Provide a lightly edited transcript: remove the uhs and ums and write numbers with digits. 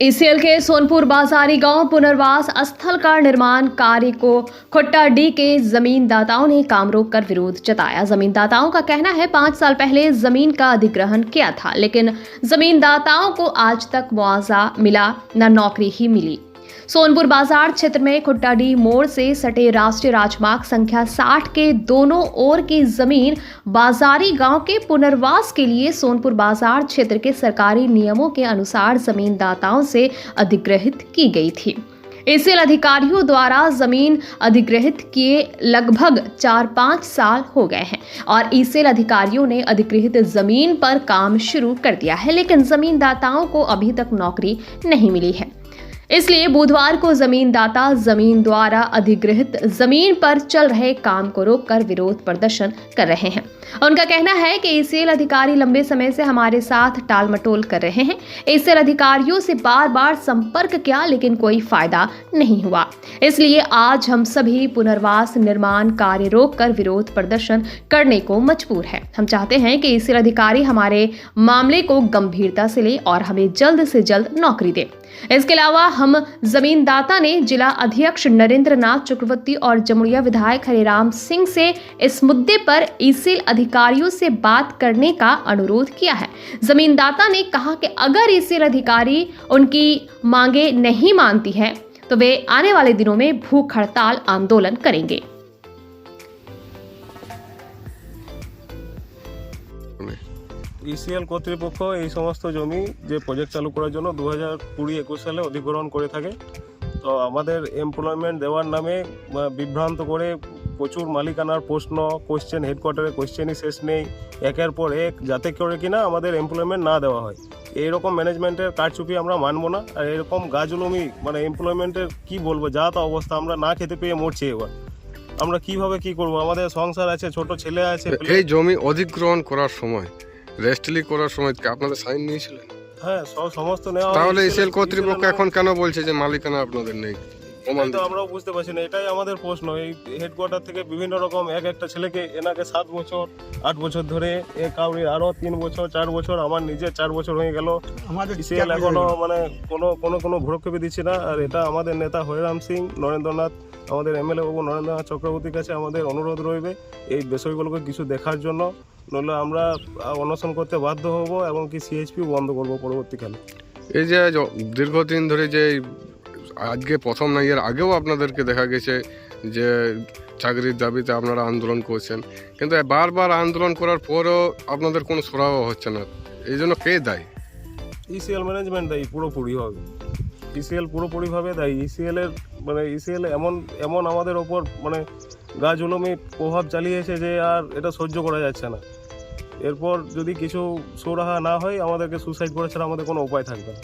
ECL के सोनपुर बाजारी गांव पुनर्वास स्थल का निर्माण कार्य को खुट्टाडी के जमींदाताओं ने काम रोक कर विरोध जताया। जमींदाताओं का कहना है 5 साल पहले जमीन का अधिग्रहण किया था, लेकिन जमींदाताओं को आज तक मुआवजा मिला न नौकरी ही मिली। सोनपुर बाजार क्षेत्र में खुट्टाडी मोड़ से सटे राष्ट्रीय राजमार्ग संख्या 60 के दोनों ओर की जमीन बाजारी गांव के पुनर्वास के लिए सोनपुर बाजार क्षेत्र के सरकारी नियमों के अनुसार जमींदाताओं से अधिग्रहित की गई थी। ईसीएल अधिकारियों द्वारा जमीन अधिग्रहित किए लगभग 4-5 साल हो गए हैं और ईसीएल अधिकारियों ने अधिग्रहित जमीन पर काम शुरू कर दिया है, लेकिन जमींदाताओं को अभी तक नौकरी नहीं मिली है। इसलिए बुधवार को जमींदाता जमीन द्वारा अधिग्रहित जमीन पर चल रहे काम को रोककर विरोध प्रदर्शन कर रहे हैं। उनका कहना है कि ईसीएल अधिकारी लंबे समय से हमारे साथ टालमटोल कर रहे हैं। ईसीएल अधिकारियों से बार बार संपर्क किया, लेकिन कोई फायदा नहीं हुआ। इसलिए आज हम सभी पुनर्वास निर्माण कार्य रोककर विरोध प्रदर्शन करने को मजबूर है। हम चाहते हैं कि ईसीएल अधिकारी हमारे मामले को गंभीरता से ले और हमें जल्द से जल्द नौकरी दे। इसके अलावा हम जमींदाता ने जिला अध्यक्ष नरेंद्र नाथ चक्रवर्ती और जमुड़िया विधायक हरिराम सिंह से इस मुद्दे पर ईसीएल अधिकारियों से बात करने का अनुरोध किया है। जमींदाता ने कहा कि अगर ईसीएल अधिकारी उनकी मांगे नहीं मानती है तो वे आने वाले दिनों में भूख हड़ताल आंदोलन करेंगे। ईसीएल কর্তৃপক্ষ এই সমস্ত জমি যে প্রজেক্ট চালু করার জন্য 2020-21 সালে অধিগ্রহণ করে থাকে। তো আমাদের এমপ্লয়মেন্ট দেওয়ার নামে বিভ্রান্ত করে প্রচুর মালিকানার প্রশ্ন, কোশ্চেন, হেডকোয়ার্টারে কোশ্চেনই শেষ নেই, একের পর এক, যাতে করে কিনা আমাদের এমপ্লয়মেন্ট না দেওয়া হয়। এইরকম ম্যানেজমেন্টের কারচুপি আমরা মানব না। আর এরকম গাজলমি এমপ্লয়মেন্টের কি বলবো, যা তা অবস্থা, আমরা না খেতে পেয়ে মরছি। এবার আমরা কিভাবে কি করব? আমাদের সংসার আছে, ছোট ছেলে আছে। এই জমি অধিগ্রহণ করার সময়, রেস্টলি করার সময় কি আপনাদের সাইন নিয়েছিলেন? হ্যাঁ, সমস্ত নেওয়া। তাহলে ईसीएल কর্তৃপক্ষ এখন কেন বলছে যে মালিকানা আপনাদের নেই? তো আমরাও বুঝতে পারছি না, এটাই আমাদের প্রশ্ন। এই হেডকোয়ার্টার থেকে বিভিন্ন রকম একটা ছেলেকে এনাকে 7 বছর 8 বছর ধরে, কাউরি আরো 3 বছর 4 বছর, আমার নিজে 4 বছর হয়ে গেল। ईसीएल এখনো কোনো ভ্রক্ষেপে দিচ্ছে না। আর এটা আমাদের নেতা হরিরাম সিং, নরেন্দ্রনাথ, আমাদের এমএলএ বাবু নরেন্দ্রনাথ চক্রবর্তীর কাছে আমাদের অনুরোধ রইবে এই বিষয়গুলোকে কিছু দেখার জন্য, নইলে আমরা অনশন করতে বাধ্য হব এবং কি সিএইচপি বন্ধ করব পরবর্তীকালে। এই যে দীর্ঘদিন ধরে যে আজকে প্রথম না, এর আগেও আপনাদেরকে দেখা গেছে যে চাকরির দাবিতে আপনারা আন্দোলন করছেন, কিন্তু বারবার আন্দোলন করার পরও আপনাদের কোনো সুরাহা হচ্ছে না। এই জন্য কে দায়ী? ईसीएल ম্যানেজমেন্ট দায়ী পুরোপুরিভাবে। ईसीएल পুরোপুরিভাবে দায়ী। ईसीएल এমন আমাদের ওপর গা জুলুমি প্রভাব চালিয়েছে যে আর এটা সহ্য করা যাচ্ছে না। এরপর যদি কিছু সুরাহা না হয়, আমাদেরকে সুসাইড করা ছাড়া আমাদের কোনো উপায় থাকবে না।